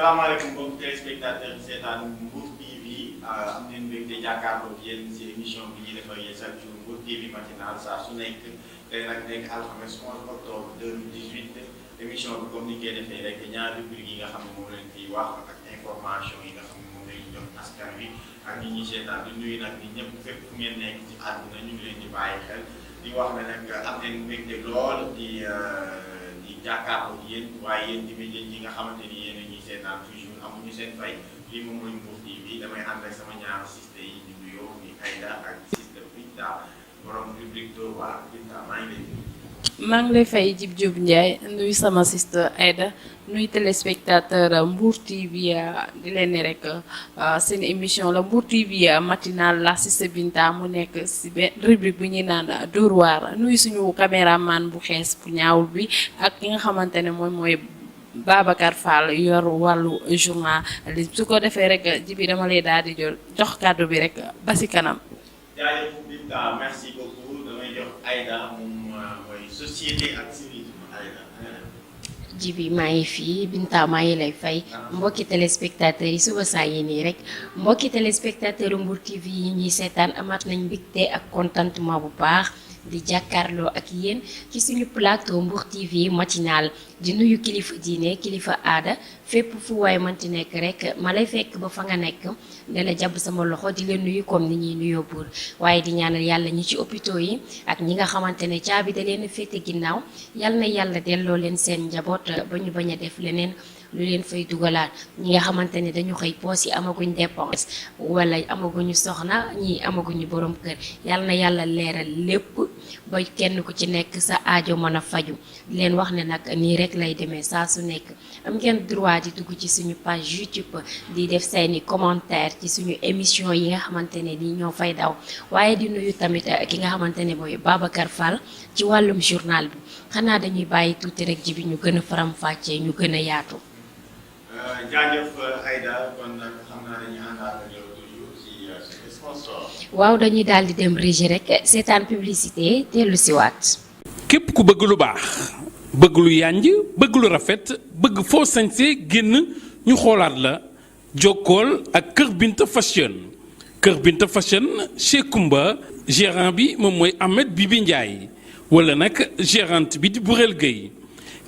salaamaaleykum mbokki téléspectateur yi seetaan Mbour TV am nañu mbégte jàkkaarloo ak yéen si émission bi ñuy defal yéen chaque jour Mbour TV matinal saa su nekk tey nag nekk alxames 11 octobre 2018 émission bi comme ni ñu koy defee rek ñaari rubrique yi nga xam ne moom lañ fiy wax ak information yi nga xam ne moom lañu jox askan wi ak ñi ñuy seetaan di nuyu nag nit ñëpp fépp fu ngeen nekk ci àdduna ñu ngi leen di bàyyi xel di wax ne nag am nañu mbégte lool di jàkkaarloo ak yéen waaye yéen tamit yéen ñi nga xamante ni yéen a ñuy seetaan toujours amuñu seen fay lii moom mooy Mbour TV damay ànd ak sama ñaar siste yi di nuyoo ni Aïda ak siste Binta borom rubrique Dóor waar Binta maa ngi lay nuyu. maa ngi lay fay Djib Diop Ndiaye nuyu sama siste Aïda nuyu téléspectateur Mbour TV di leen ne rek seen émission la Mbour TV matinal la siste Binta mu nekk si benn rubrique bi ñuy naan Dóor waar nuyu suñu caméraman bu xees bu ñaawul bi ak ki nga xamante ne mooy Babacar Fall yor wàllu journalisme su ko defee rek Djibi dama lay daal di jox kàddu bi rek ba si kanam. jaajëf Binta merci beaucoup damay jox Aïda moom mooy société ak civisme Aïda. Djibi maa ngi fii Binta maa ngi lay fay mbokki téléspectateurs yi suba saa yi nii rek mbokki téléspectateur Mbour TV yi ñuy seetaan amaat nañ mbégte ak contentement bu baax di jàkkaarloo ak yéen ci suñu plateau Mbour TV matinal di nuyu kilifa diine kilifa aada fépp fu waay manti nekk rek ma lay fekk ba fa nga nekk ne la jàpp sama loxo di leen nuyu comme ni ñuy nuyoo buur waaye di ñaanal yàlla ñi ci hôpitaux yi ak ñi nga xamante ne caabi da leen féete ginnaaw yal na yàlla delloo leen seen njaboot ba ñu bañ a def leneen lu leen fay dugalaat ñi nga xamante ne dañu xëy poos yi amaguñ dépense wala amaguñu soxna ñii amaguñu borom kër yal na yàlla leeral lépp ba kenn ku ci nekk sa aajo mën a faju di leen wax ne nag nii rek lay demee saa su nekk am ngeen droit di dugg ci suñu page YouTube di def seeni commentaire ci suñu émission yi nga xamante ne nii ñoo fay daw waaye di nuyu tamit ki nga xamante ne mooy Babacar Fall ci wàllum journal bi xanaa dañuy bàyyi tuuti rek ji bi ñu gën a faram-fàccee ñu gën a yaatu. jaajëf Aïda kon nag xam naa dañuy àndaat ak yow toujours si sponsor. waaw dañuy daal di dem régie rek seetaan publicité dellu si waat. képp ku bëgg lu baax bëgg lu yànj bëgg lu rafet bëgg foo sañsee génn ñu xoolaat la jokkool ak Kër Binta Fashion Kër Binta Fashion chez Kumba gérant bi moom mooy Ahmed Bibi Ndiaye wala nag gérante bi di Bourel Gueye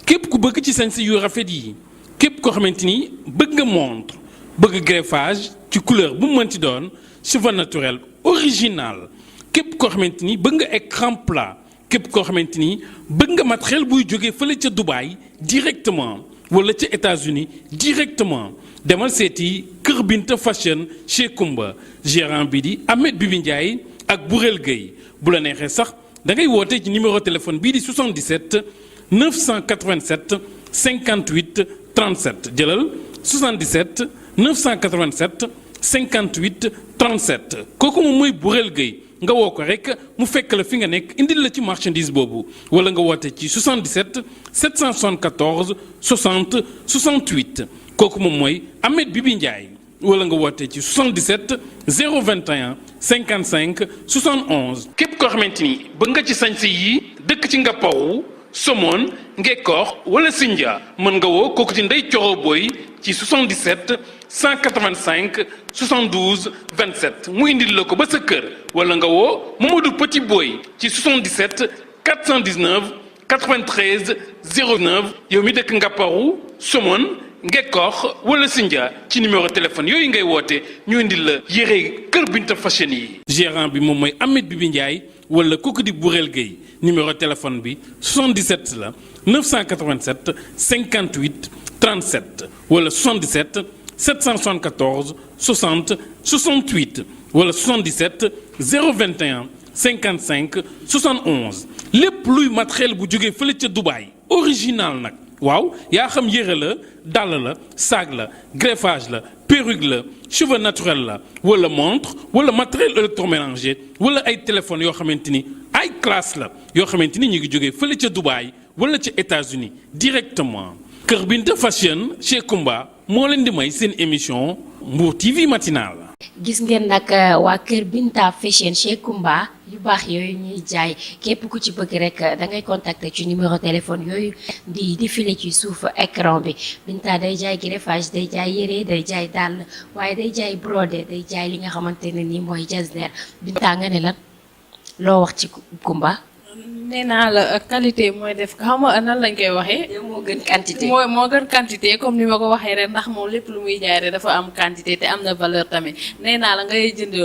képp ku bëgg ci sañse yu rafet yi képp koo xamante ni bëgg nga montre bëgg greffage ci couleur bu mu mënti doon cheveux naturel original képp koo xamante ni bëgg nga écran plat képp koo xamante ni bëgg nga matériel buy jógee fële ca Dubaï directement wala ca États-Unis directement demal seeti Kër Binta Fashion chez Kumba gérant bi di Ahmed Bibi Ndiaye ak Bourel Gueye bu la neexee sax da ngay woote ci numéro téléphone bii di 77 987 58 37 jëlal 77 987 58 37 kooku moom mooy Bourel Gueye nga woo ko rek mu fekk la fi nga nekk indil la ci marchandise boobu wala nga woote ci 77 774 60 68 kooku moom mooy Ahmed Bibi Ndiaye wala nga woote ci 77 021 55 71. képp koo xamante ni bëgg nga ci sañse yi dëkk ci Ngaparou Somone Ngekoox wala Sindia mën nga woo kooku ci Ndey Coro Boy ci 77 185 72 27 mu indil la ko ba sa kër wala nga woo Mamadou Petit Boy ci 77 419 93 09 yow mi dëkk Ngaparou Somone Ngekoox wala Sindia ci numéro téléphone yooyu ngay woote ñu indil la yére Kër Binta Fashion yi. gérant bi moom mooy Ahmed Bibi Ndiaye wala kooku di Bourel Gueye numéro téléphone bi 77 la 987 58 37 wala 77 774 60 68 wala 77 021 55 71 lépp luy matériel bu jógee fële ca Dubaï original nag waaw yaa xam yére la dàll la saag la greffage la perruque la cheveux naturel la wala montre wala matériel électroménager wala ay téléphones yoo xamante ni ay classe la yoo xamante ni ñu ngi jógee fële ca Dubaï wala ca États-Unis directement Kër Binta Fashion chez Kumba moo leen di may seen émission Mbour TV matinal. gis ngeen nag waa Kër Binta Fashion chez Kumba yu baax yooyu ñuy jaay képp ku ci bëgg rek da ngay contacter ci numéro téléphone yooyu di défilé ci suuf écran bi. Binta day jaay greffage, day jaay yére, day jaay dàll, waaye day jaay brodé, day jaay li nga xamante ne nii mooy jasner. Binta nga ne lan loo wax ci Kumba. nee naa la qualité mooy def xam nga nan lañ koy waxee. moo gën quantité. moo gën quantité comme ni ma ko waxee rek ndax moom lépp lu muy jaay rek dafa am quantité te am na valeur tamit nee naa la ngay jënd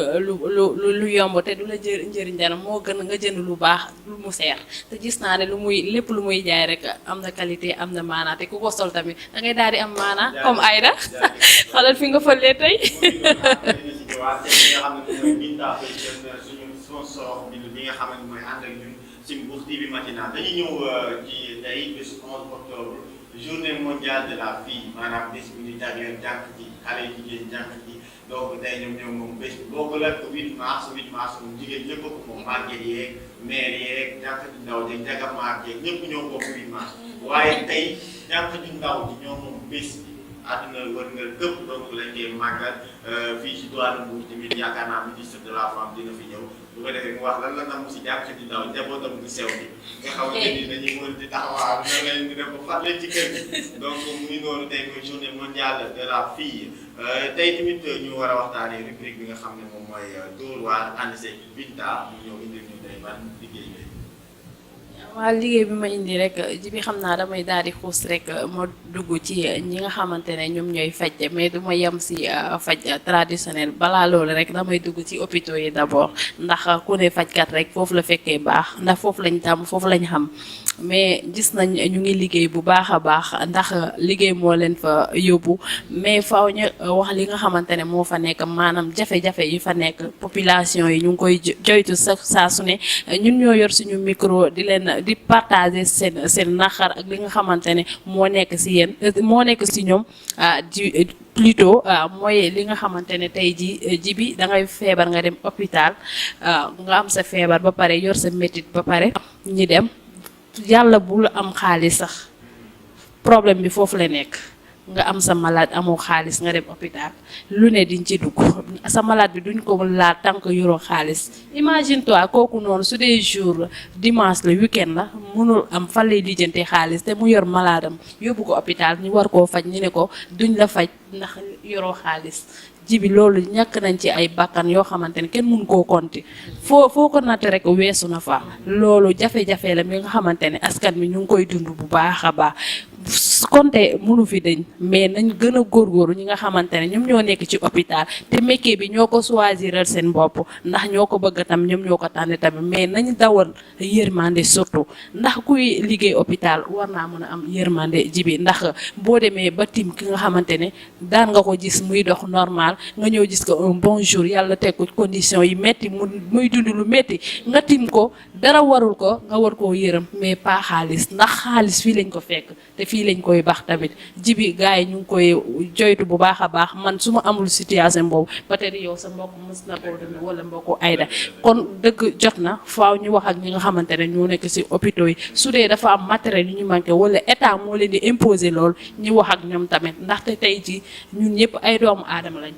lu yomb te du la njëriñ dara moo gën nga jënd lu baax lu mu seer te gis naa ne lépp lu muy jaay rek am na qualité am na maanaa te ku ko sol tamit da ngay daal di am maanaa comme Aïda xoolal fi nga fëlee tey. bi nga xamante mooy ànd ak ñun ci Mbour TV matinal dañuy ñëw ci tey bés 11 octobre journée mondiale de la fille maanaam bés bu ñu jagleel jànk ji xale yu jigéen jànk ji donc tey ñoom moom bés bi boobu la 8 mars moom jigéen ñëpp ko moom màgget yeeg maire yeeg jànk ji ndaw jeeg jagamaar jeeg ñëpp ñoo bokk 8 mars waaye tey jànk ji ndaw ji ñoom moom bés bi àdduna wër nga këpp donc lañ koy màggal fii ci douane Mbour tamit yaakaar naa ministre de la femme dina fi ñëw bu ko defee mu wax lan la nam si jàpp di ndaw njabootam bu sew bi nga xamante ni dañuy mën di taxawaaw ñoo leen di def ba fàttali ci kër gi donc mu ngi noonu tey mooy journée mondiale de la fille tey tamit ñu war a waxtaanee rubrique bi nga xam ne moom mooy Dóor waar ànd seeg Binta mu ñëw indil ñu tey ban liggéey bi. waaw liggéey bi ma indi rek ji bi xam naa damay daal di xuus rek ma dugg ci ñi nga xamante ne ñoom ñooy faj mais du ma yem si faj traditionnel balaa loolu rek damay dugg ci hôpitaux yi d'abord ndax ku ne fajkat rek foofu la fekkee baax ndax foofu lañ tàmm foofu lañ xam mais gis nañ ñu ngi liggéey bu baax a baax ndax liggéey moo leen fa yóbbu mais faaw ñu wax li nga xamante ne moo fa nekk maanaam jafe-jafe yi fa nekk population yi ñu ngi koy joytu saa su ne ñun ñoo yor suñu micro di leen di partager seen naqar ak li nga xamante ne moo nekk si yéen moo nekk si ñoom di plutôt mooy li nga xamante ne tey ji bi da ngay feebar nga dem hôpital nga am sa feebar ba pare yor sa métit ba pare ñi dem yàlla bul am xaalis sax problème bi foofu la nekk nga am sa malade amoo xaalis nga dem hôpital lu ne diñ ci dugg sa malade bi duñ ko laal tant que yoroo xaalis imagine toi kooku noonu su dee jour dimanche la weekend la mënul am fan lay lijjante xaalis te mu yor malade am yóbbu ko hôpital ñu war koo faj ñu ne ko duñ la faj ndax yoroo xaalis jibi loolu ñàkk nañ ci ay bakkan yoo xamante ne kenn mun koo konti foo ko natt rek weesu na fa loolu jafe-jafe la mi nga xamante ne askan bi ñu ngi koy dund bu baax a baax konte mënu fi dañ mais nañ gën a góorgóorlu ñi nga xamante ne ñoom ñoo nekk ci hôpital te métier bi ñoo ko choisiral seen bopp ndax ñoo ko bëgg tam ñoom ñoo ko tànn tamit mais nañ dawal yërmande surtout ndax kuy liggéey hôpital war naa mën a am yërmande jibi ndax boo demee ba tim ki nga xamante ne daan nga ko gis muy dox normal nga ñëw gis ko un bon jour yàlla teg ko condition yi métti muy dund lu métti nga tim ko dara warul ko nga war koo yërëm mais pas xaalis ndax xaalis fii lañ ko fekk te fii lañ koy baax tamit jibi gars yi ñu ngi koy joytu bu baax a baax man su ma amul situation boobu peut-être yow sa mbokk mës na koo dund wala mbokku Aïda kon dëgg jot na faaw ñu wax ak ñi nga xamante ne ñoo nekk ci hôpitaux yi su dee dafa am matériel yu ñu manqué wala état moo leen di imposer loolu ñu wax ak ñoom tamit ndaxte tey ji ñun ñëpp ay doomu aadama lañ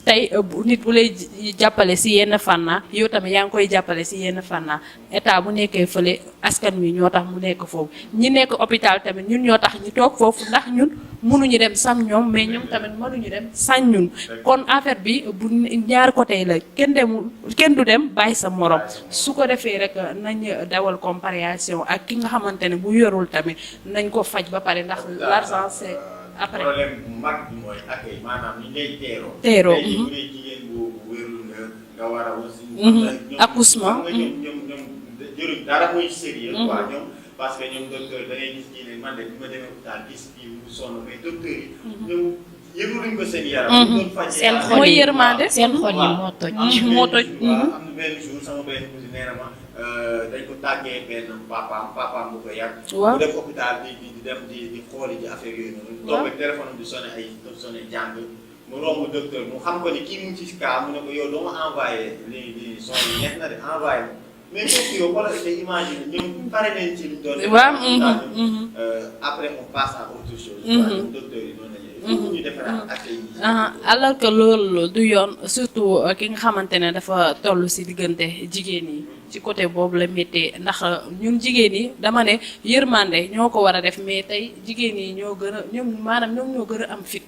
tey nit bu lay jàppale si yenn fànna yow tamit yaa ngi koy jàppale si yenn fànna état bu nekkee fële askan wi ñoo tax mu nekk foofu ñi nekk hôpital tamit ñun ñoo tax ñu toog foofu ndax ñun mënuñu dem sam ñoom mais ñoom tamit mënuñu dem sañ ñun kon affaire bi bu ñaari côté la kenn du dem bàyyi sa morom su ko defee rek nañ dawal comparaison ak ki nga xamante ne bu yorul tamit nañ ko faj ba pare ndax l'argent c'est après problème bu mag bi mooy accueil maanaam ni ngay teeroo. teeroo tey jii bu dee jigéen bu wérul nga war a aussi. accouchement ñoom jëruñ dara muy sérieux quoi ñoom parce que ñoom docteur da ngay gis kii ne man de bi ma demee hôpital gis kii mu sonn mais docteur yi. ñoom yëguluñ ko seen yaram. ñu doon faj seen xol mooy yërmande seen xol yi moo toj. moo toj. am na benn jour sama benn cousine nee na ma dañ ko tàggee benn papaam bu ko yàgg. waaw bu def hôpital di dem di xooli ji affaire yooyu noonu. waaw toog téléphone di sonné jàng mu romb docteur mu xam ko ni kii mu ngi ci cas mu ne ko yow doo ma envoyé li son yi neex na de envoyé ma mais kooku yow wala te imagine ñoom pare nañ ci liñ doon def. waaw après on passe à autre chose. docteur yi noonu la ñuy pour ñu defaraat accueil yi. alors que loolu du yoon surtout ki nga xamante ne dafa toll ci diggante jigéen yi ci côté boobu la méttee ndax ñun jigéen yi dama ne yërmande ñoo ko war a def mais tey jigéen yi ñoo gën a ñoom maanaam ñoom ñoo gën a am fit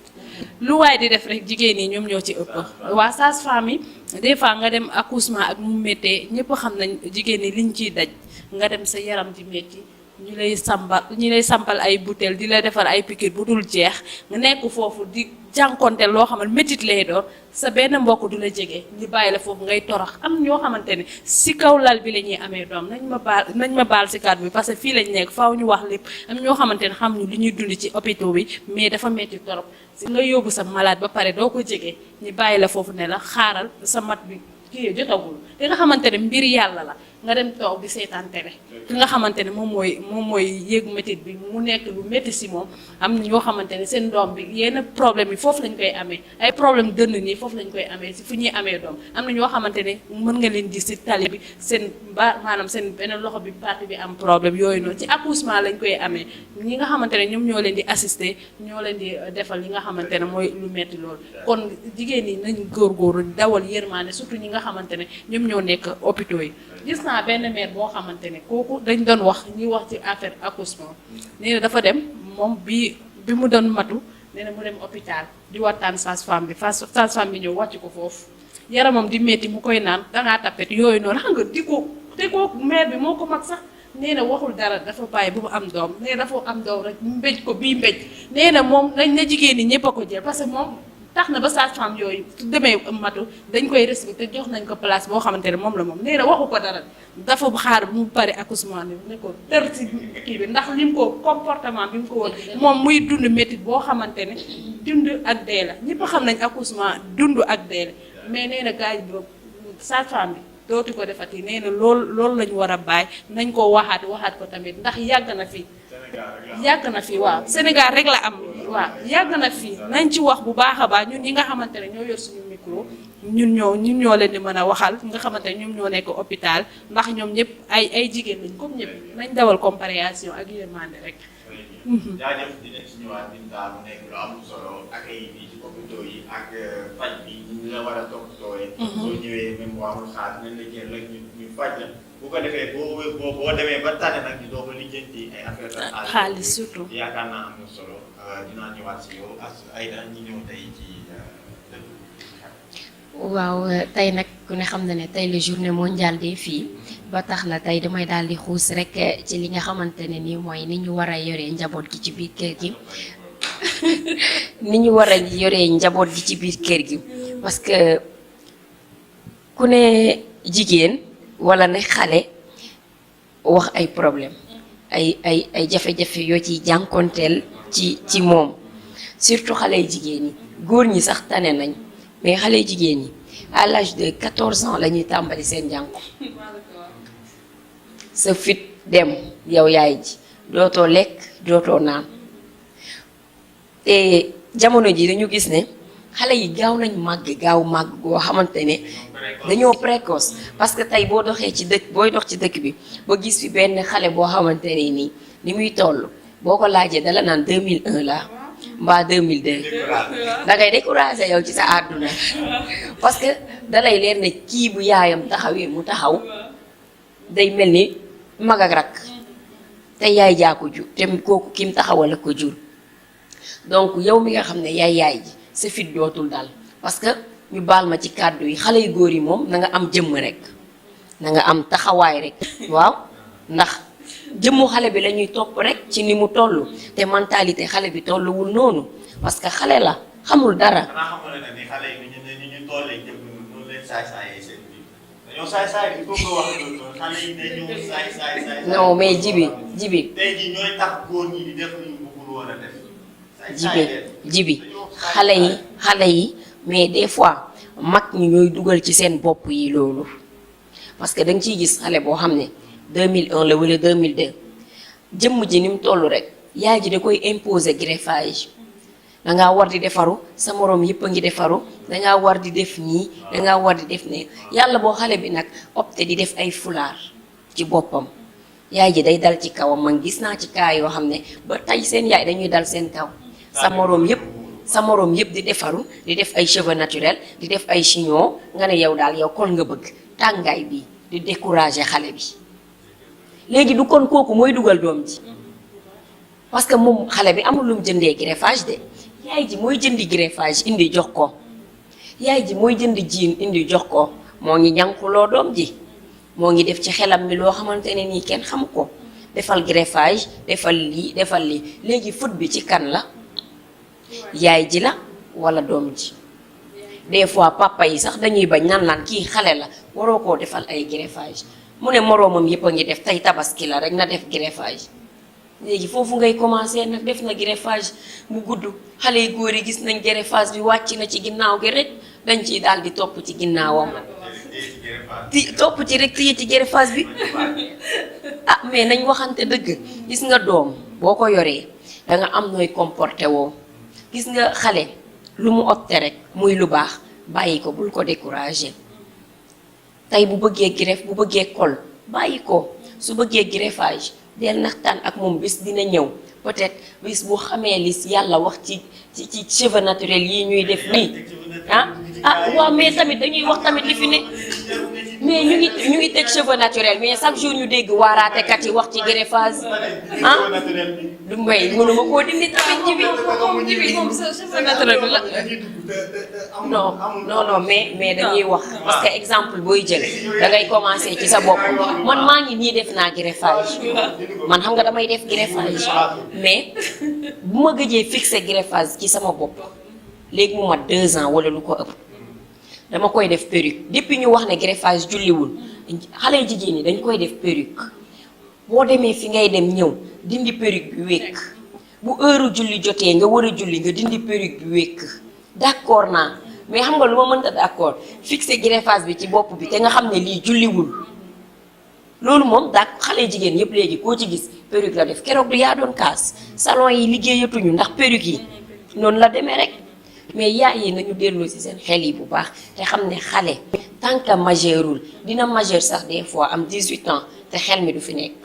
lu waay di def rek jigéen yi ñoom ñoo ci ëpp waa sage-femme yi des fois nga dem accouchement ak mu méttee ñëpp xam nañ jigéen yi liñ ciy daj nga dem sa yaram di métti ñu lay sampal ay butéel di la defar ay piqûre bu dul jeex nga nekk foofu di jànkonte loo xamal métit lay doon sa benn mbokk du la jege ñu bàyyi la foofu ngay torox am ñoo xamante ne si kaw lal bi la ñuy amee doom nañ ma baal si kàddu bi parce que fii lañ nekk faaw ñu wax lépp am ñoo xamante ne xam ñu li ñuy dund ci hôpital bi mais dafa métti torop si nga yóbbu sa malade ba pare doo ko jege ñu bàyyi la foofu ne la xaaral sa mat bi kii jotagul te nga xamante ne mbir yàlla la nga dem toog di seetaan télé ki nga xamante ne moom mooy yéeg métit bi mu nekk lu métti si moom am na ñoo xamante ne seen doom bi yenn problème yi foofu lañ koy amee ay problème dënn nii foofu lañ koy amee si fu ñuy amee doom am na ñoo xamante ne mën nga leen gis si tali bi seen maanaam seen beneen loxo bi partie bi am problème yooyu noonu ci accouchement lañ koy amee ñi nga xamante ne ñoom ñoo leen di assister ñoo leen di defal li nga xamante ne mooy lu métti loolu kon jigéen ñi nañ góorgóorlu dawal yërmaane surtout ñi nga xamante ne ñoom ñoo nekk hôpitaux yi gis naa benn mère boo xamante ne kooku dañ doon wax ñuy wax ci affaire accouchement nee na dafa dem moom bi mu doon matu nee na mu dem hôpital di waxtaan sage-femme bi sage-femme bi ñëw wàcc ko foofu yaramam di metti mu koy naan dangaa tapet yooyu noonu xam nga di ko te kooku mère bi moo ko mag sax nee na waxul dara dafa bàyyi bu mu am doom nee na dafa am doom rek mbéj ko bii mbéj nee na moom dañ na jigéen ñi ñëpp a ko jël parce que moom tax na ba sage-femme yooyu su demee matu dañ koy respecté jox nañ ko place boo xamante ne moom la moom nee na waxu ko dara dafa xaar bu mu pare accouchement ne ko tër si kii bi ndax lim ko comportement bi mu ko woon moom muy dund métit boo xamante ne dund ak dee la ñëpp xam nañ accouchement dund ak dee la mais nee na gars yi boobu sage-femme bi dootu ko defati nee na loolu la ñu war a bàyyi nañ ko waxaat ko tamit ndax yàgg na fi waaw Sénégal rek la am waaw yàgg na fi nañ ci wax bu baax a baax ñun ñi nga xamante ne ñoo yor suñu micro ñun ñoo leen di mën a waxal nga xamante ne ñoom ñoo nekk hôpital ndax ñoom ñëpp ay jigéen lañ comme ñëpp nañ dawal comparaison ak yërmande rek. jaajëf dinañ ci ñëwaat Binta mu nekk lu am solo ak ay bi ci hôpitaux yi ak faj bi ñu la war a toppatooyee. soo ñëwee même bu amul xaar nañ la jël rek ñu faj la. bu ko defee boo demee ba tànn nag ñu doog a lijjanti ay affaire la xaalis surtout yaakaar naa am na solo dinaa ñëwaat si yow Aïda ñu ñëw tey ci dëkk. waaw tey nag ku ne xam na ne tey la journée mondiale des filles ba tax na tey damay daal di xuus rek ci li nga xamante ne nii mooy ni ñu war a yoree njaboot gi ci biir kër gi ni ñu war a yoree njaboot gi ci biir kër gi parce que ku ne jigéen wala ne xale wax ay problème ay jafe-jafe yoo ciy jànkonteel ci moom surtout xale yu jigéen ñi góor ñi sax tane nañ mais xale yu jigéen ñi à l'âge de 14 ans la ñuy tàmbali seen jànku sa fit dem yow yaay ji dootoo lekk dootoo naan te jamono ji dañu gis ne xale yi gaaw nañ gaaw màgg goo xamante ne dañoo précoce parce que tey boo doxee ci dëkk booy dox ci dëkk bi ba gis fi benn xale boo xamante ne nii ni muy toll boo ko laajee dala naan 2001 la mbaa 2002 dangay découragé yow ci sa àdduna parce que dalay leer ne kii bu yaayam taxawee mu taxaw day mel ni mag ak rak te yaay jaa ko jur te kooku kim taxawal ko jur donc yow mi nga xam ne yaay ji sa fit dootul daal parce que ñu baal ma ci kàddu yi xale yu góor yi moom na nga am jëmm rek na nga am taxawaay rek waaw ndax jëmmu xale bi la ñuy topp rek ci ni mu toll te mentalité xale bi tolluwul noonu parce que xale la xamul dara. xanaa xamoon na ni xale yi ñu tollee jëm noonu leen saay-saayee seen biir dañoo saay-saay il faut que wax loolu xale yi dañoo saay-saay. non mais jibi tey jii ñooy tax góor ñi di def lu ñu bëggul woon a def. jibi xale yi mais des fois mag ñi ñooy dugal ci seen bopp yi loolu parce que da nga ciy gis xale boo xam ne 2001 la wala 2002 jëmm ji ni mu toll rek yaay ji da koy imposer greffage dangaa war di defaru sa moroom yëpp a ngi defaru dangaa war di def nii dangaa war di def ne yàlla boo xale bi nag opté di def ay fulaar ci boppam yaay ji day dal ci kawam man gis naa ci kaa yoo xam ne ba tey seen yaay dañuy dal seen kaw sa moroom yëpp sa moroom yëpp di defaru di def ay cheveux naturels di def ay chignon nga ne yow daal yow kon nga bëgg tàngaay bi di décourager xale bi léegi du kon kooku mooy dugal doom ji parce que moom xale bi amul lu mu jëndee greffage de yaay ji mooy jëndi greffage indi jox ko yaay ji mooy jënd jiin indi jox ko moo ngi ñànkuloo doom ji moo ngi def ci xelam mi loo xamante ne nii kenn xamu ko defal greffage defal lii léegi faute bi ci kan la yaay ji la wala doom ji des fois papa yi sax dañuy bañ nan laan kii xale la waroo koo defal ay greffage mu ne moroomam yëpp a ngi def tey tabaski la rek na def greffage léegi foofu ngay commencer nag def na greffage bu gudd xale yu góor yi gis nañ greffage bi wàcc na ci ginnaaw gi rek dañ ciy daal di topp ci ginnaawam topp ci rek téye ci greffage bi ah mais nañ waxante dëgg gis nga doom boo ko yoree da nga am nooy comporté woo gis nga xale lu mu opté rek muy lu baax bàyyi ko bul ko décourager tey bu bëggee greffe bu bëggee col bàyyi ko su bëggee greffage del naxtaan ak moom bis dina ñëw peut-être bis bu xamee li yàlla wax ci cheveux naturels yi ñuy def nii waaw mais tamit dañuy wax tamit li fi ne mais ñu ngi teg cheveux naturels mais chaque jour ñu dégg waaraatekat yi wax ci greffage du may mënuma koo dindi tamit ji bi moom sa cheveux naturel bi la non mais dañuy wax parce que exemple booy jël da ngay commencer ci sa bopp man maa ngi nii def naa greffage man xam nga damay def greffage mais bu ma gëjee fixé greffage ci sama bopp léegi mu mat 2 ans wala lu ko ëpp dama koy def perruque depuis ñu wax ne greffage julliwul xale jigéen ñi dañ koy def perruque boo demee fi ngay dem ñëw dindi perruque bi wékk bu heure julli jotee nga war a julli nga dindi perruque bi wékk d'accord naa mais xam nga lu ma mënta d'accord fixé greffage bi ci bopp bi te nga xam ne lii julliwul loolu moom daa xale jigéen yëpp léegi koo ci gis perruque la def keroog du yaa doon kaas salon yi liggéeyatuñu ndax perruque yi noonu la demee rek mais yaay yi nañu delloo ci seen xel yi bu baax te xam ne xale tant que majeurul dina majeur sax des fois am 18 ans te xel mi du fi nekk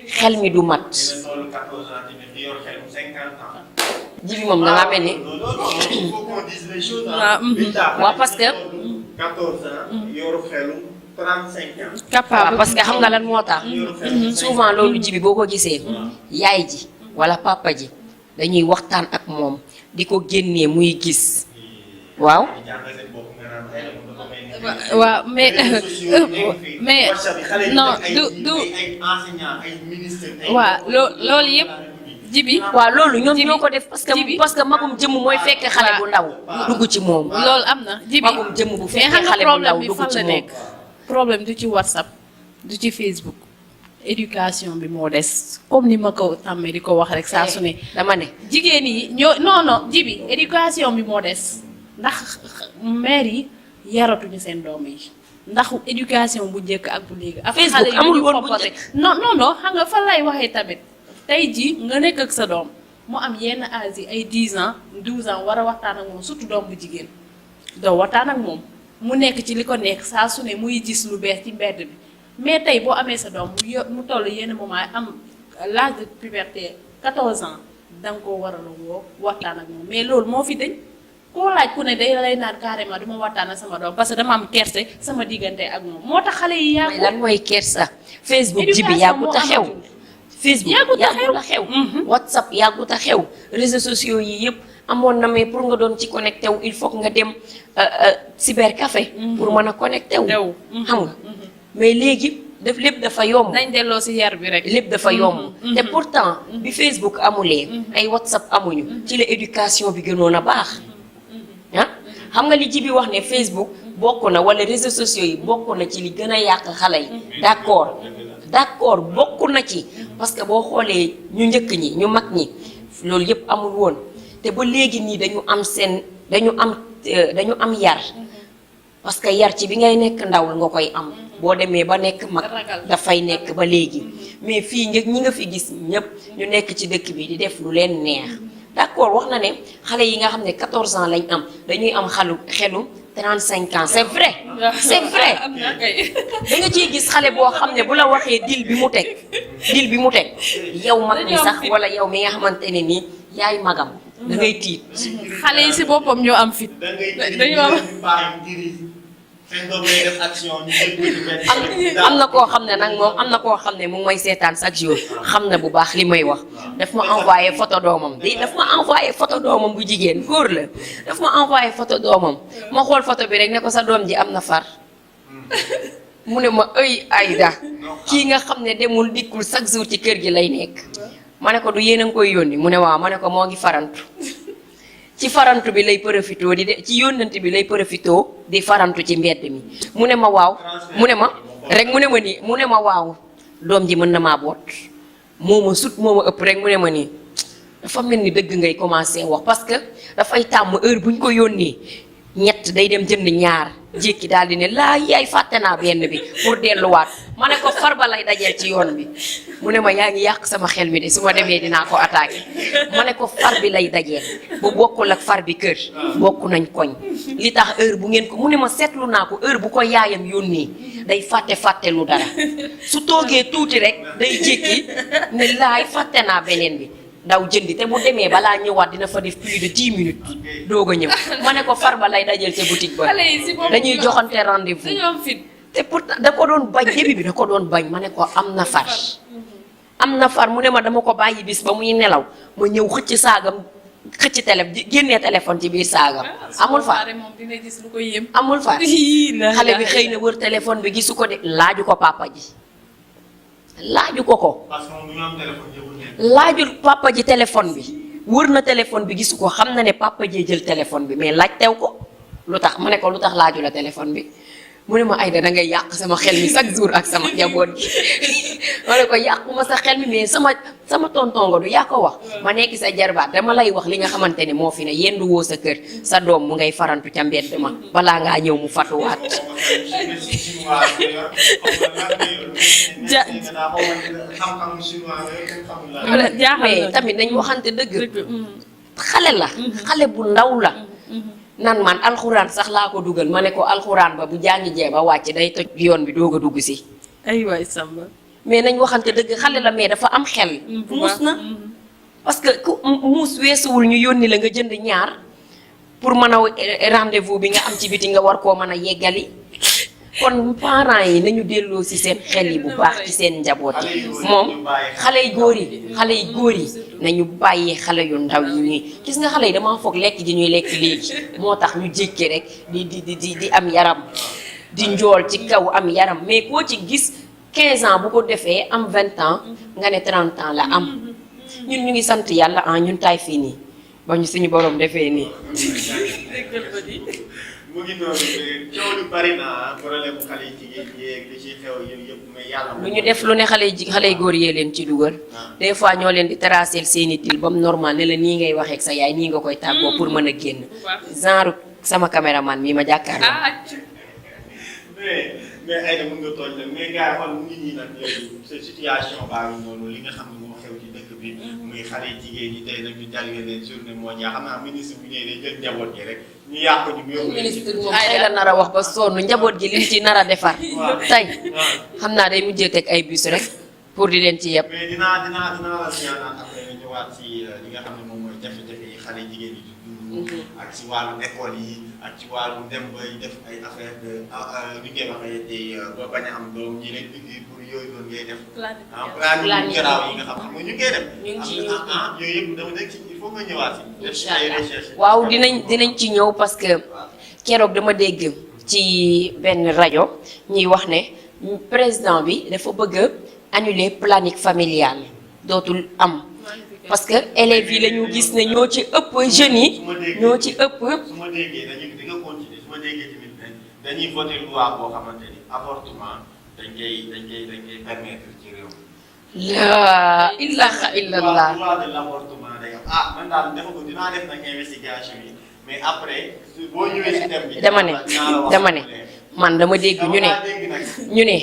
xel mi du mat. ji bi moom da ngaa mel ni. waaw parce que. 14 ans yoru xelu 35 ans. capable parce que xam nga lan moo tax. souvent loolu ji bi boo ko gisee. yaay ji wala papa ji dañuy waxtaan ak moom di ko génnee muy gis. waaw. waaw mais non du waaw loolu yëpp jibi waaw loolu ñoom ñoo ko def parce que magum jëmm mooy fekk xale bu ndaw dugg ci moom loolu am na jibi magum jëmm bu fekkee xale bu ndaw dugg ci moom problème du ci WhatsApp du ci Facebook éducation bi moo des comme ni ma ko tàmmee di ko wax rek saa su ne dama ne jigéen yi ñoo non jibi éducation bi moo des ndax maire yi yaratuñu seen doom yi ndax éducation bu njëkk ak bu léegi. Facebook amul woon bu njëkk non xam nga fan lay waxee tamit tey jii nga nekk ak sa doom mu am yenn âge yi ay 10 ans 12 ans war a waxtaan ak moom surtout doom bu jigéen doo waxtaan ak moom mu nekk ci li ko nekk saa su ne muy gis lu bees ci mbedd bi mais tey boo amee sa doom mu toll yenn moment am l'âge de puberté 14 ans da nga koo war a woo waxtaan ak moom mais loolu moo fi dañ. koo laaj ku ne day lay naan carrément du ma waxtaan ak sama doom parce que dama am kerse sama diggante ak moom moo tax xale yi yàggu. lan mooy kersa. Facebook ji bi yàggut a xew. Facebook yàggut a xew. WhatsApp yàggut a xew. réseaux sociaux yi yëpp amoon na mais pour nga doon ci connecté wu il faut que nga dem cybercafé. pour mën a connecté wu. xam nga mais léegi lépp dafa yomb. nañ delloo si yar bi rek. lépp dafa yomb. te pourtant bi Facebook amulee. ay WhatsApp amuñu. ci la éducation bi gënoon a baax. xam nga li ji bi wax ne Facebook bokk na wala réseaux sociaux yi bokk na ci li gën a yàq xale yi d'accord bokk na ci parce que boo xoolee ñu njëkk ñi ñu mag ñi loolu yëpp amul woon te ba léegi nii dañu am yar parce que yar ci bi ngay nekk ndaw nga koy am boo demee ba nekk mag dafay nekk ba léegi mais fii ñi nga fi gis ñëpp ñu nekk ci dëkk bi di def lu leen neex d'accord wax na ne xale yi nga xam ne 14 ans lañ am dañuy am xelu 35 ans c'est vrai da nga ciy gis xale boo xam ne bu la waxee dil bi mu teg yow mag mi sax wala yow mi nga xamante ne nii yaay magam da ngay tiit. xale yi si boppam ñoo am fit. da ngay dañoo am seen doom lay def action ñu jël ko ci benn am na koo xam ne nag moom am na koo xam ne mu ngi may seetaan chaque jour xam na bu baax li may wax daf ma envoyé photo doomam daf ma envoyé photo doomam bu jigéen góor la daf ma envoyé photo doomam ma xool photo bi rek ne ko sa doom ji am na far mu ne ma ëy Aïda kii nga xam ne demul dikkul chaque jour ci kër gi lay nekk ma ne ko du yéen a ngi koy yónni mu ne waaw ma ne ko moo ngi farantu ci farantu bi lay profitoo di de ci yónnante bi lay profitoo di farantu ci mbedd mi mu ne ma waaw mu ne ma rek mu ne ma nii mu ne ma waaw doom ji mën na maa boot moo ma sut moo ma ëpp rek mu ne ma nii dafa mel ni dëgg ngay commencé wax parce que dafay tàmm heure bu ñu ko yónnee ñett day dem jënd ñaar jékki daal di ne laa yaay fàtte naa benn bi pour delluwaat ma ne ko far ba lay dajeel ci yoon bi mu ne ma yaa ngi yàq sama xel mi de su ma demee dinaa ko attaqué ma ne ko far bi lay dajeel bu bokkul ak far bi kër bokk nañ koñ li tax heure bu ngeen ko mu ne ma seetlu naa ko heure bu ko yaayam yónnee day fàtte lu dara su toogee tuuti rek day jékki ne laay fàtte naa beneen bi daw jëndi te bu demee balaa ñëwaat dina fa def plus de 10 minutes doog a ñëw ma ne ko far ba lay dajeel ca boutique ba dañuy joxante rendez-vous dañoo am fit. te pourtant da ko doon bañ début bi da ko doon bañ ma ne ko am na far mu ne ma dama ko bàyyi bis ba muy nelaw ma ñëw xëcc saagam xëcc génnee téléphone ci biir saagam amul far moom dina gis lu ko yëm. amul far xale bi xëy na wër téléphone bi gisu ko de laaju ko papa ji laaju ko parce que moom ñu am téléphone yëgul ne laajul papa ji téléphone bi wër na téléphone bi gisu ko xam na ne papa jee jël téléphone bi mais laaj teew ko lu tax ma ne ko lu tax laaju la téléphone bi mu ne ma Aïda da ngay yàq sama xel mi chaque jour ak sama njaboot gi ma ne ko yàquma sa xel mi mais sama tonton nga du yaa ko wax ma nekk sa jarbaat dama lay wax li nga xamante ne moo fi ne yendu woo sa kër sa doom mu ngay farantu ca mbedd ma balaa ngaa ñëw mu fatuwaat mais tamit dañ waxante dëgg xale la xale bu ndaw la nan man alxuraan sax laa ko dugal ma ne ko alxuraan ba bu jàngi jee ba wàcc day toj yoon bi doog a dugg si ay waay Samba. mais nañ waxante dëgg xale la mais dafa am xel muus na parce que ku muus weesuwul ñu yónni la nga jënd ñaar pour mën a rendez-vous bi nga am ci biti nga war koo mën a yeggali kon parents yi nañu delloo ci seen xel yi bu baax ci seen njaboot yi moom xale yu góor yi nañu bàyyi xale yu ndaw yi nii gis nga xale yi damaa foog lekk gi ñuy lekk léegi moo tax ñu jékki rek di am yaram di njool ci kaw am yaram mais koo ci gis 15 ans bu ko defee am 20 ans nga ne 30 ans la am ñun ñu ngi sant yàlla ñun taay fii nii ba ñu suñu borom defee nii. mu ngi noonu coow lu bari na problème xale yi jigéen yeeg li ci xew yëpp mais yàlla lu ñu def lu ne xale yu góor yee leen ci dugal des fois ñoo leen di tracer seeni til ba mu normal ne la nii ngay waxee ak sa yaay nii nga koy tàggoo pour mën a génn genre sama caméraman mii ma jàkkaarloo. mais Aïda mën nga tooñ nag mais gars yi xool mu ngi nii nag léegi cette situation baa ngi noonu li nga xam ne moo xew ci dëkk bi muy xale yi jigéen ñi tey nag ñu jagleel leen journée mondiale xam naa ministre bu ñëwee day jël njaboot gi rek ñu yàq ñu mu yóbbu leen ci tey la nar a wax ba sonn njaboot gi lim ci nar a defar tey xam naa day mujjee teg ay bus rek pour di leen ci yeb. mais dinaa la ñaanal après nga ñëwaat ci li nga xam ne moom mooy jafe-jafe yi xale jigéen yi di dund ak ci wàllu école yi ak ci wàllu dem bay def ay affaire de li ngay waxee tey ba bañ a am doom ñi leen liggéey pour yooyu doon ngay def planning garaaw yi nga xam nga ñu koy def yooyu yëpp dama nekk ci il faut nga ñëwaat ci def ay recherche waaw dinañ ci ñëw parce que keroog dama dégg ci benn rajo ñuy wax ne président bi dafa bëgg a annuler planning familial dootul am parce que élèves yi la ñu gis ne ñoo ci ëpp jeunes yi ñoo ci ëpp. su ma déggee di nga continuer su ma déggee tamit ne dañuy voté loi boo xamante ni avortement dañ koy permettre ci réew mi. laa ilaha illallah. loi de l'avortement day am man daal dafa ko dinaa def nag investigation yi mais après boo ñëwee si thème bi. dama ne man dama dégg ñu ne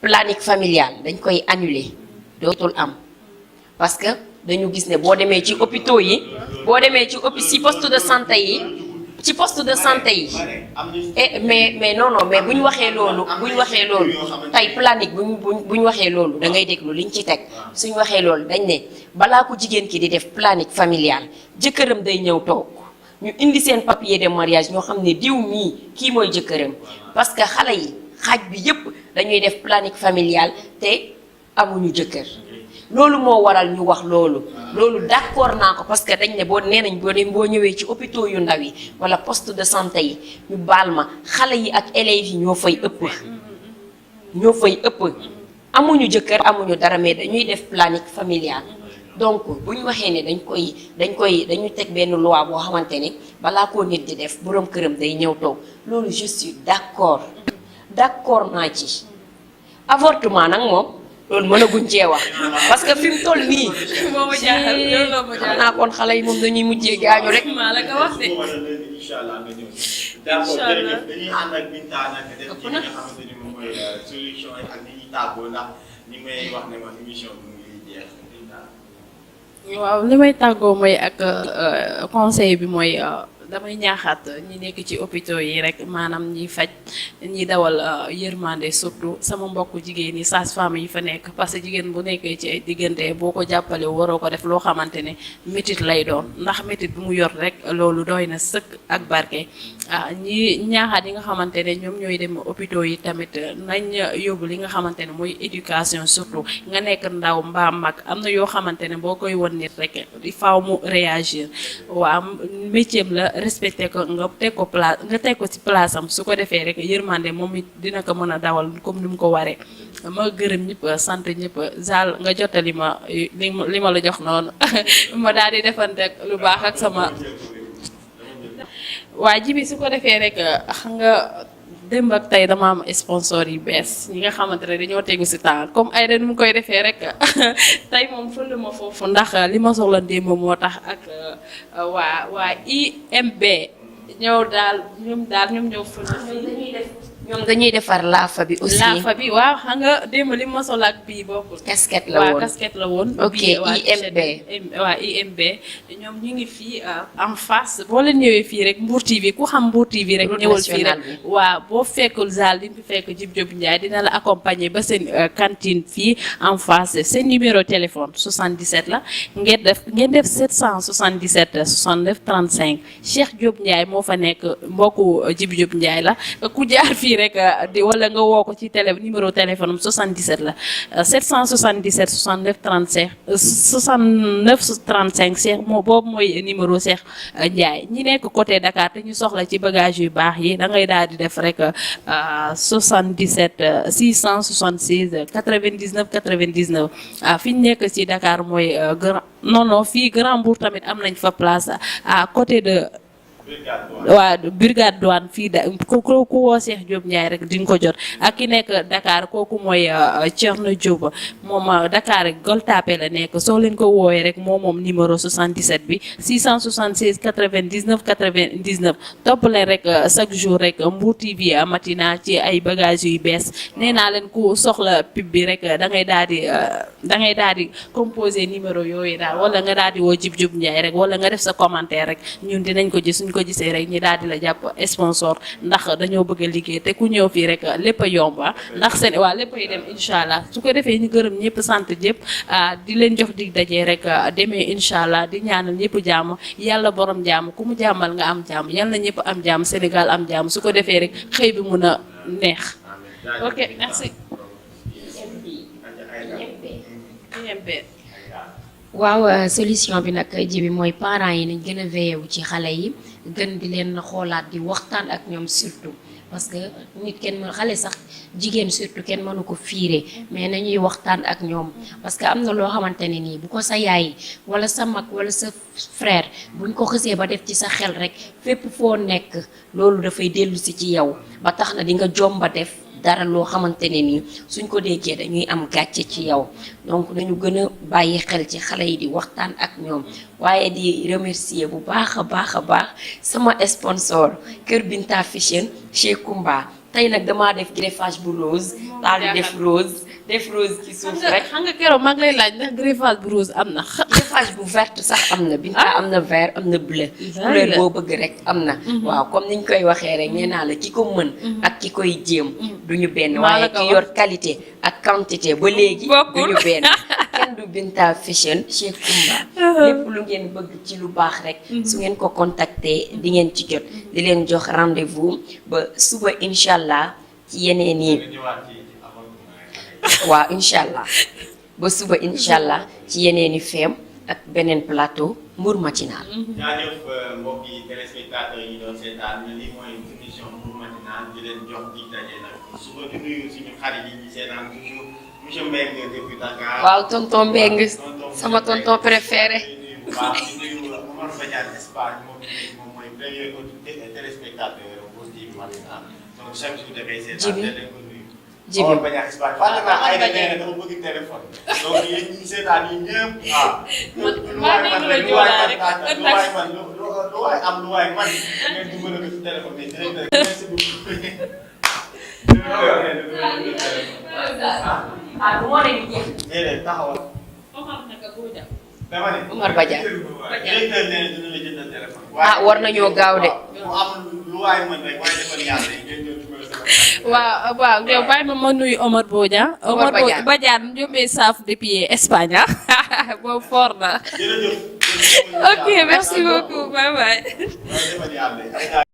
planning familial dañ koy annuler dootul am parce que. dañu gis ne boo demee ci hôpitaux yi boo demee ci si poste de santé yi ci poste de santé yi mais non mais bu ñu waxee loolu tey planique bu ñu waxee loolu da ngay déglu liñ ci teg suñ waxee loolu dañ ne balaa ko jigéen ki di def planique familial jëkkëram day ñëw toog ñu indi seen papier de mariage ñoo xam ne diw mii kii mooy jëkkëram parce que xale yi xaaj bi yépp dañuy def planique familial te amuñu jëkkër loolu moo waral ñu wax loolu d'accord naa ko parce que dañ ne nee nañ boo ñëwee ci hôpitaux yu ndaw yi wala poste de santé yi ñu baal ma xale yi ak élèves yi ñoo fay ëpp amuñu jëkkër amuñu dara mais dañuy def planique familial donc bu ñu waxee ne dañu teg benn loi boo xamante ne balaa koo nit di def boroom këram day ñëw toog loolu je suis d'accord naa ci avortement nag moom loolu mënaguñ cee wax parce que fi mu toll nii xam naa kon xale yi moom dañuy mujjee gaañu rek maa la ko wax de inchallah nga ñëw d'accord jërëjëf dañuy ànd ak Binta nag def ci li nga xamante ni moom mooy solution yi ak ni ñuy tàggoo ndax ñi may wax ne ma émission bi mu ngi jeex waaw li may tàggoo mooy ak conseil bi mooy damay ñaaxaat ñi nekk ci hôpitaux yi rek maanaam ñi faj ñi dawal yërmande surtout sama mbokk jigéen ñi sage-femme yi fa nekk parce que jigéen bu nekkee ci ay diggante boo ko jàppale waroo ko def loo xamante ne métit lay doon ndax métit bu mu yor rek loolu doy na sëkk ak barke ñi ñaaxaat yi nga xamante ne ñoom ñooy dem hôpitaux yi tamit nañ yóbbu li nga xamante ne mooy éducation surtout nga nekk ndaw mbaa mag am na yoo xamante ne boo koy won nit rek il faut mu réagir waa métier la respecté ko nga teg ko ci place am su ko defee rek yërmande moom it dina ko mën a dawal comme ni mu ko waree ma gërëm ñëpp sant ñëpp Zal nga jottali ma li ma la jox noonu ma daal di defante lu baax ak sama waa Jibi su ko defee rek xam nga démb ak tey dama am sponsor yu bees ñi nga xamante ne dañoo tegu ci temps comme ay nu mu koy defee rek tey moom fële ma foofu ndax li ma soxla démb moo tax ak waa IMB ñoom ñëw fële ñoom dañuy defar laafa bi aussi laafa bi waaw xam nga démb li ma sol ak bii bokkul casquette la woon ok IMB waaw IMB ñoom ñu ngi fii en face boo leen ñëwee fii rek Mbour TV ku xam Mbour TV rek ñëwal fii rek waaw boo fekkul Zal di nga fekk Djib Diop Ndiaye dina la accompagner ba seen cantine fii en face seen numéro téléphone 77 la ngeen def 777 69 35 Cheikh Diop Ndiaye moo fa nekk mbokku Djib Diop Ndiaye la ku jaar fii rek wala nga woo ko ci numéro téléphone am 77 la 777 69 35 69 35 Cheikh boobu mooy numéro Cheikh Ndiaye ñi nekk côté Dakar te ñu soxla ci bagage yu baax yi da ngay daal di def rek 77 666 99 99 fi ñu nekk ci Dakar mooy fii Grand Mbour tamit am nañ fa place à côté de waaw brigade douane fii ku woo Cheikh Diop Ndiaye rek di nga ko jot ak ki nekk Dakar kooku mooy Thierno Diop moom Dakar Gueule Tapée la nekk soo leen ko woowee rek moom numéro 77 bi 676 99 99 topp leen rek chaque jour rek Mbour TV matina ci ay bagages yu bees nee naa leen ku soxla pub bi rek da ngay daal di composer numéro yooyu daal wala nga daal di woo Djib Diop Ndiaye rek wala nga def sa commentaire rek ñun dinañ ko gis suñ ko gisee rek ñi daal di la jàpp sponsor ndax dañoo bëgg a liggéey te ku ñëw fii rek lépp a yomba ndax seen waa lépp ay dem incha allah su ko defee ñu gërëm ñëpp sant ñëpp di leen jox dig dajee rek demee incha allah di ñaanal ñëpp jàmm yàlla borom jàmm ku mu jàmmal nga am jàmm yàlla na ñëpp am jàmm Sénégal am jàmm su ko defee rek xëy bi mun a neex. ok merci. waaw solution bi nag Jibi mooy parents yi nañ gën a veillé wu ci xale yi gën di leen xoolaat di waxtaan ak ñoom surtout parce que nit kenn mën xale sax jigéen surtout kenn mënu ko fiire mais nañuy waxtaan ak ñoom parce que am na loo xamante ne nii bu ko sa yaay wala sa mag wala sa frère buñ ko xësee ba def ci sa xel rek fépp foo nekk loolu dafay dellu si ci yow ba tax na di nga jomba def dara loo xamante ne nii suñ ko déggee dañuy am gàcce ci yow donc nañu gën a bàyyi xel ci xale yi di waxtaan ak ñoom waaye di remercier bu baax a baax sama sponsor Kër Binta Fashion chez Kumba tey nag damaa def greffage bu rose daal di def rose ci suuf rek xam nga keroog maa ngi lay laaj ndax greffage bu rose am na message bu verte sax am na Binta am na vert am na bleu couleur boo bëgg rek am na waaw comme niñ koy waxee rek nee naa la ki ko mën ak ki koy jéem duñu benn waaye ki yor qualité ak quantité ba léegi duñu benn kenn du Binta Fashion chez Kumba lépp lu ngeen bëgg ci lu baax rek su ngeen ko contacter di ngeen ci jot di leen jox rendez-vous ba suba incha allah ci yeneen yi waaw incha allah ba suba incha allah ci yeneeni feem ak beneen plateau Mbour Matinal. jaajëf mbokki téléspectateurs yi doon seetaan lii mooy émission Mbour Matinal di leen jox dig daje nag suba di nuyu suñu xarit yi ñu seetaan toujours monsieur Mbengue depuis Dakar. waaw tonton Mbengue sama tonton préféré. waaw di nuyu Omar Badiane Espagne moom mooy premier téléspectateur Mbour TV Matinal donc chaque jour dafay seetaan te dañ ko nuyu. Jibi Omar Badiane Espagne fàtte naa ay nee dafa bëgg téléphone donc yéen ñi seetaan yi ñëpp lu waay am lu waay man ngeen dimbali ko ci téléphone bi merci beaucoup. déedéet taxawal. dama ne. Omar Badiane. directeur nee na dina la jëndal téléphone. war nañoo gaaw de. mu am lu waay mën rek waaye defal yàlla ngeen ñëw dimbali sa waaw yow bàyyi ma nuyu Omar Bodian. Omar Badiane Ndiobé Saf depuis Espagne boobu fort na. jërëjëf. ok merci beaucoup bye bye. waaye defal yàlla